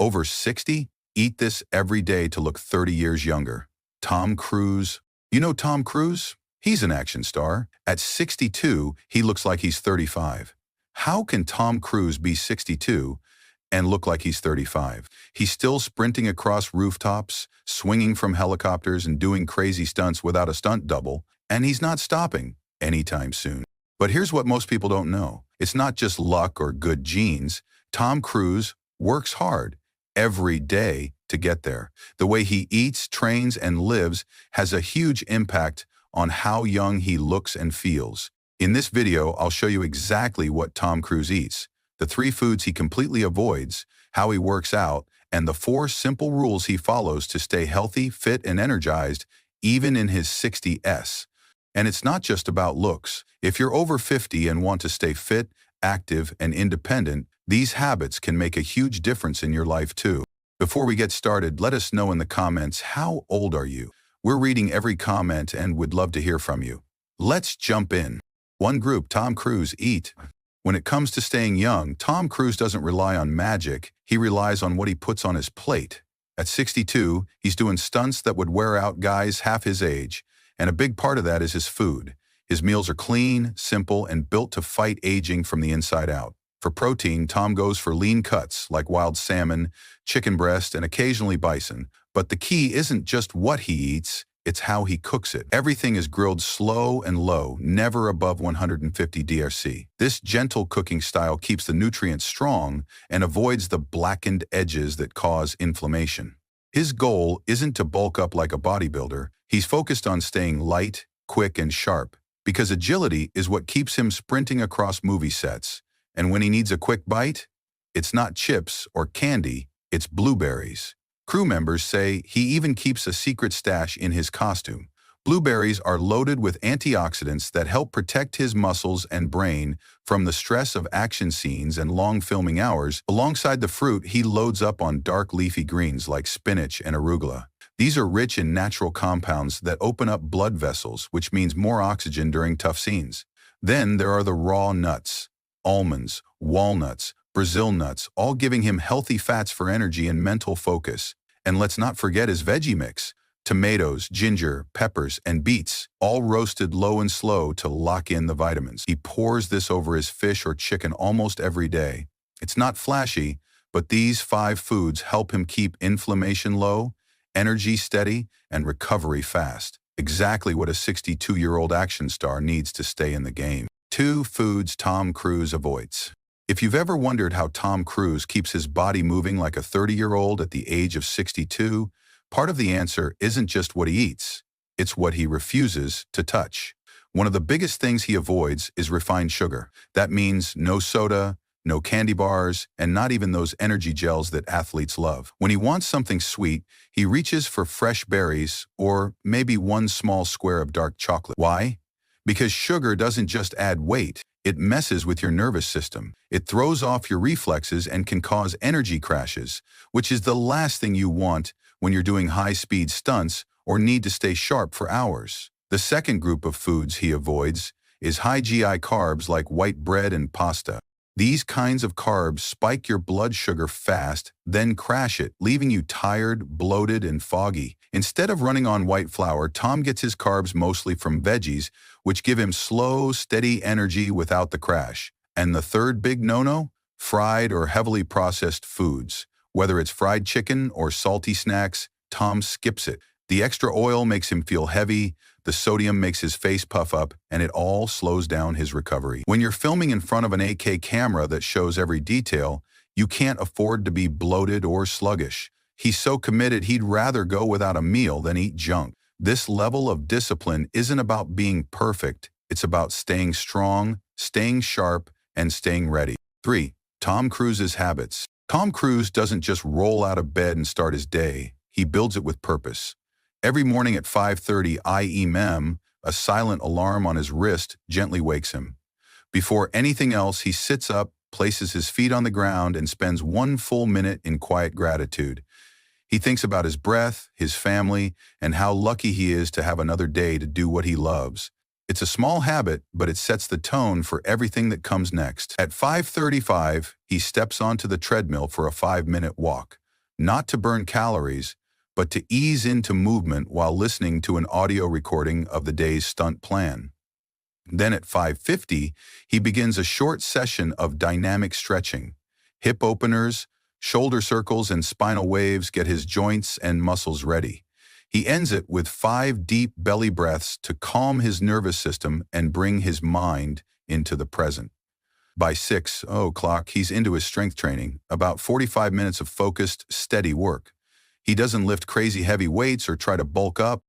Over 60? Eat this every day to look 30 years younger. Tom Cruise. You know Tom Cruise? He's an action star. At 62, he looks like he's 35. How can Tom Cruise be 62 and look like he's 35? He's still sprinting across rooftops, swinging from helicopters, and doing crazy stunts without a stunt double, and he's not stopping anytime soon. But here's what most people don't know. It's not just luck or good genes. Tom Cruise works hard every day to get there. The way he eats, trains, and lives has a huge impact on how young he looks and feels. In this video, I'll show you exactly what Tom Cruise eats, the 3 foods he completely avoids, how he works out, and the 4 simple rules he follows to stay healthy, fit, and energized, even in his 60s. And it's not just about looks. If you're over 50 and want to stay fit, active, and independent, these habits can make a huge difference in your life too. Before we get started, let us know in the comments, how old are you? We're reading every comment and would love to hear from you. Let's jump in. 1 group Tom Cruise eat. When it comes to staying young, Tom Cruise doesn't rely on magic. He relies on what he puts on his plate. At 62, he's doing stunts that would wear out guys half his age, and a big part of that is his food. His meals are clean, simple, and built to fight aging from the inside out. For protein, Tom goes for lean cuts like wild salmon, chicken breast, and occasionally bison. But the key isn't just what he eats, it's how he cooks it. Everything is grilled slow and low, never above 150 degrees. This gentle cooking style keeps the nutrients strong and avoids the blackened edges that cause inflammation. His goal isn't to bulk up like a bodybuilder. He's focused on staying light, quick, and sharp, because agility is what keeps him sprinting across movie sets. And when he needs a quick bite, it's not chips or candy, it's blueberries. Crew members say he even keeps a secret stash in his costume. Blueberries are loaded with antioxidants that help protect his muscles and brain from the stress of action scenes and long filming hours. Alongside the fruit, he loads up on dark leafy greens like spinach and arugula. These are rich in natural compounds that open up blood vessels, which means more oxygen during tough scenes. Then there are the raw nuts. Almonds, walnuts, Brazil nuts, all giving him healthy fats for energy and mental focus. And let's not forget his veggie mix. Tomatoes, ginger, peppers, and beets, all roasted low and slow to lock in the vitamins. He pours this over his fish or chicken almost every day. It's not flashy, but these 5 foods help him keep inflammation low, energy steady, and recovery fast. Exactly what a 62-year-old action star needs to stay in the game. 2 foods Tom Cruise avoids. If you've ever wondered how Tom Cruise keeps his body moving like a 30-year-old at the age of 62, part of the answer isn't just what he eats, it's what he refuses to touch. One of the biggest things he avoids is refined sugar. That means no soda, no candy bars, and not even those energy gels that athletes love. When he wants something sweet, he reaches for fresh berries or maybe 1 small square of dark chocolate. Why? Because sugar doesn't just add weight, it messes with your nervous system. It throws off your reflexes and can cause energy crashes, which is the last thing you want when you're doing high-speed stunts or need to stay sharp for hours. The second group of foods he avoids is high GI carbs like white bread and pasta. These kinds of carbs spike your blood sugar fast, then crash it, leaving you tired, bloated, and foggy. Instead of running on white flour, Tom gets his carbs mostly from veggies, which give him slow, steady energy without the crash. And the third big no-no? Fried or heavily processed foods. Whether it's fried chicken or salty snacks, Tom skips it. The extra oil makes him feel heavy, the sodium makes his face puff up, and it all slows down his recovery. When you're filming in front of an 8K camera that shows every detail, you can't afford to be bloated or sluggish. He's so committed he'd rather go without a meal than eat junk. This level of discipline isn't about being perfect, it's about staying strong, staying sharp, and staying ready. 3. Tom Cruise's habits. Tom Cruise doesn't just roll out of bed and start his day, he builds it with purpose. Every morning at 5:30 a.m., a silent alarm on his wrist gently wakes him. Before anything else, he sits up, places his feet on the ground, and spends 1 full minute in quiet gratitude. He thinks about his breath, his family, and how lucky he is to have another day to do what he loves. It's a small habit, but it sets the tone for everything that comes next. At 5:35, he steps onto the treadmill for a 5-minute walk. not to burn calories, but to ease into movement while listening to an audio recording of the day's stunt plan. Then at 5:50, he begins a short session of dynamic stretching. Hip openers, shoulder circles, and spinal waves get his joints and muscles ready. He ends it with 5 deep belly breaths to calm his nervous system and bring his mind into the present. By 6 o'clock, he's into his strength training, about 45 minutes of focused, steady work. He doesn't lift crazy heavy weights or try to bulk up.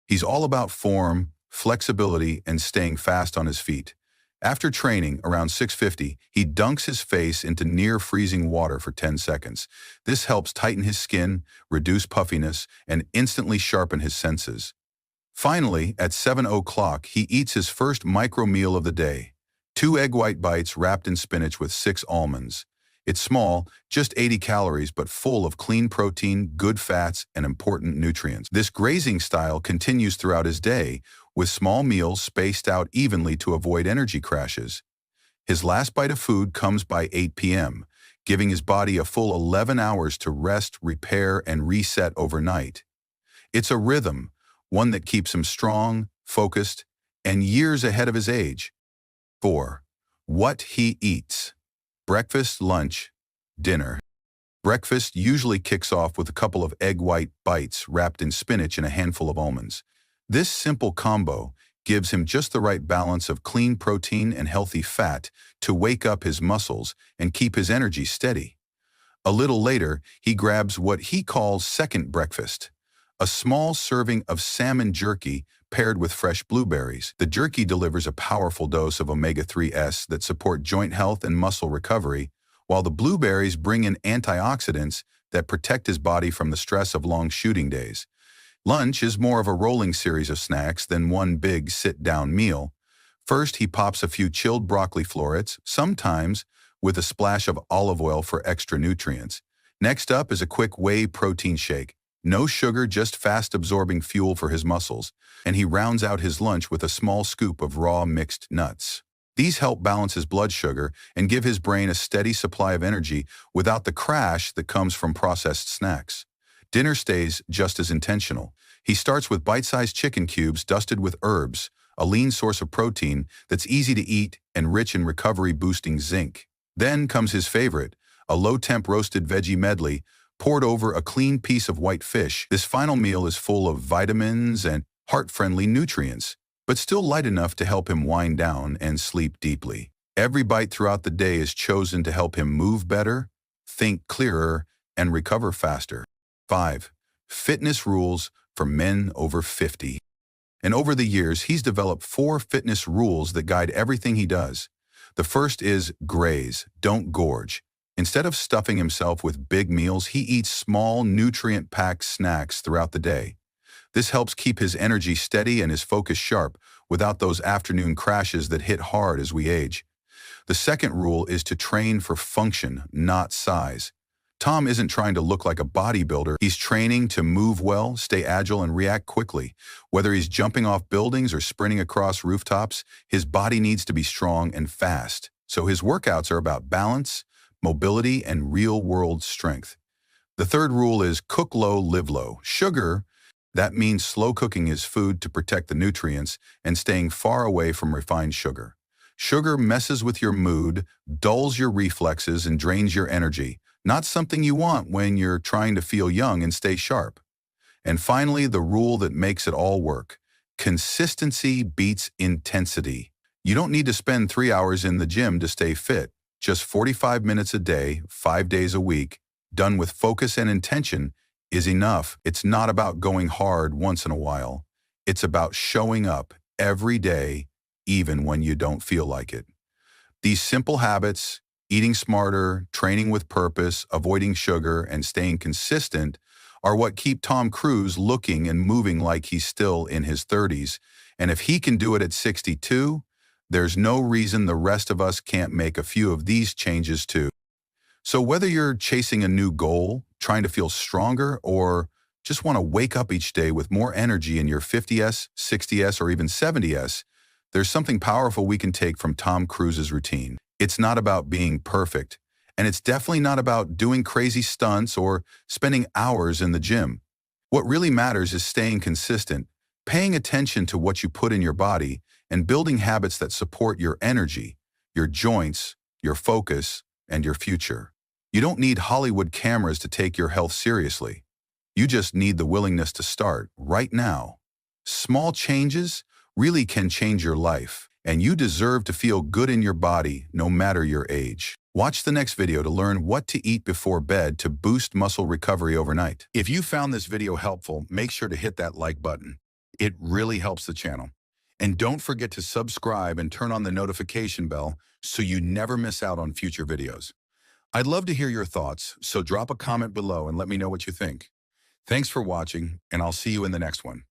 He's all about form, flexibility, and staying fast on his feet. After training, around 6:50, he dunks his face into near-freezing water for 10 seconds. This helps tighten his skin, reduce puffiness, and instantly sharpen his senses. Finally, at 7 o'clock, he eats his first micro-meal of the day. 2 egg white bites wrapped in spinach with 6 almonds. It's small, just 80 calories, but full of clean protein, good fats, and important nutrients. This grazing style continues throughout his day, with small meals spaced out evenly to avoid energy crashes. His last bite of food comes by 8 p.m., giving his body a full 11 hours to rest, repair, and reset overnight. It's a rhythm, one that keeps him strong, focused, and years ahead of his age. 4. What he eats. Breakfast, lunch, dinner. Breakfast usually kicks off with a couple of egg white bites wrapped in spinach and a handful of almonds. This simple combo gives him just the right balance of clean protein and healthy fat to wake up his muscles and keep his energy steady. A little later, he grabs what he calls second breakfast, a small serving of salmon jerky paired with fresh blueberries. The jerky delivers a powerful dose of omega-3s that support joint health and muscle recovery, while the blueberries bring in antioxidants that protect his body from the stress of long shooting days. Lunch is more of a rolling series of snacks than one big sit-down meal. First, he pops a few chilled broccoli florets, sometimes with a splash of olive oil for extra nutrients. Next up is a quick whey protein shake. No sugar, just fast-absorbing fuel for his muscles, and he rounds out his lunch with a small scoop of raw mixed nuts. These help balance his blood sugar and give his brain a steady supply of energy without the crash that comes from processed snacks. Dinner stays just as intentional. He starts with bite-sized chicken cubes dusted with herbs, a lean source of protein that's easy to eat and rich in recovery-boosting zinc. Then comes his favorite, a low-temp roasted veggie medley poured over a clean piece of white fish. This final meal is full of vitamins and heart-friendly nutrients, but still light enough to help him wind down and sleep deeply. Every bite throughout the day is chosen to help him move better, think clearer, and recover faster. 5. Fitness rules for men over 50. And over the years, he's developed 4 fitness rules that guide everything he does. The first is graze, don't gorge. Instead of stuffing himself with big meals, he eats small, nutrient-packed snacks throughout the day. This helps keep his energy steady and his focus sharp without those afternoon crashes that hit hard as we age. The second rule is to train for function, not size. Tom isn't trying to look like a bodybuilder. He's training to move well, stay agile, and react quickly. Whether he's jumping off buildings or sprinting across rooftops, his body needs to be strong and fast. So his workouts are about balance, mobility, and real-world strength. The third rule is cook low, live low. Sugar, that means slow cooking his food to protect the nutrients and staying far away from refined sugar. Sugar messes with your mood, dulls your reflexes, and drains your energy. Not something you want when you're trying to feel young and stay sharp. And finally, the rule that makes it all work. Consistency beats intensity. You don't need to spend 3 hours in the gym to stay fit. Just 45 minutes a day, 5 days a week, done with focus and intention, is enough. It's not about going hard once in a while. It's about showing up every day, even when you don't feel like it. These simple habits, eating smarter, training with purpose, avoiding sugar, and staying consistent, are what keep Tom Cruise looking and moving like he's still in his 30s. And if he can do it at 62, there's no reason the rest of us can't make a few of these changes too. So whether you're chasing a new goal, trying to feel stronger, or just want to wake up each day with more energy in your 50s, 60s, or even 70s, there's something powerful we can take from Tom Cruise's routine. It's not about being perfect. And it's definitely not about doing crazy stunts or spending hours in the gym. What really matters is staying consistent, paying attention to what you put in your body, and building habits that support your energy, your joints, your focus, and your future. You don't need Hollywood cameras to take your health seriously. You just need the willingness to start right now. Small changes really can change your life, and you deserve to feel good in your body no matter your age. Watch the next video to learn what to eat before bed to boost muscle recovery overnight. If you found this video helpful, make sure to hit that like button. It really helps the channel. And don't forget to subscribe and turn on the notification bell so you never miss out on future videos. I'd love to hear your thoughts, so drop a comment below and let me know what you think. Thanks for watching, and I'll see you in the next one.